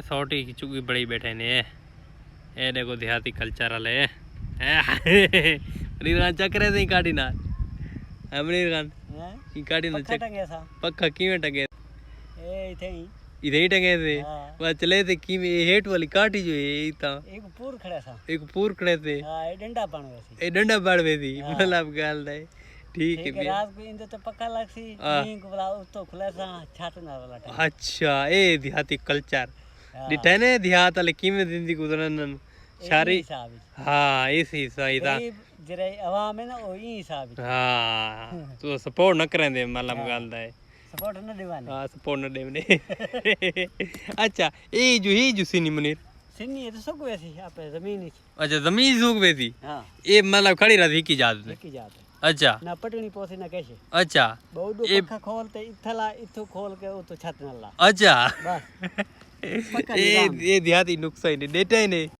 छोटी चुकी बड़ी बैठे ने ए देखो देहाती कल्चर वाले रीरान चक्रे से काटी ना हमने रीरान ई काटी ना चक पक्का किवें टंगे ए इथे ही टंगे थे बस चले थे की हेट वाली काटी जो है ता एक पूर खड़े थे हां ए डंडा बाड़वे थी मतलब गाल दे ठीक है रात को इंदे तो पक्का लगसी नी को बोला तो खुले सा छाटना वाला अच्छा ए देहाती कल्चर दिठने देहात वाले किवें जिंदगी गुजरन सारी हां इसी सही था जरे आवाम है ना ओ ई हिसाब हां तो सपोर्ट न करें दे मतलब गाल दे सपोर्ट न देवाने हां सपोर्ट न देवने अच्छा ए जो सिनी मुनीर सिनी तो सब वैसी आपे जमीन अच्छा जमीन सूख वैसी हां ए मतलब खड़ी रहती की जात की जात अच्छा ना पटनी पोसी ना कैसे अच्छा बहुत दो पक्का खोलते इथला इथो खोल के तो छत न ला अच्छा बस ए देहाती नुक्सा ही नहीं डेटा ही नहीं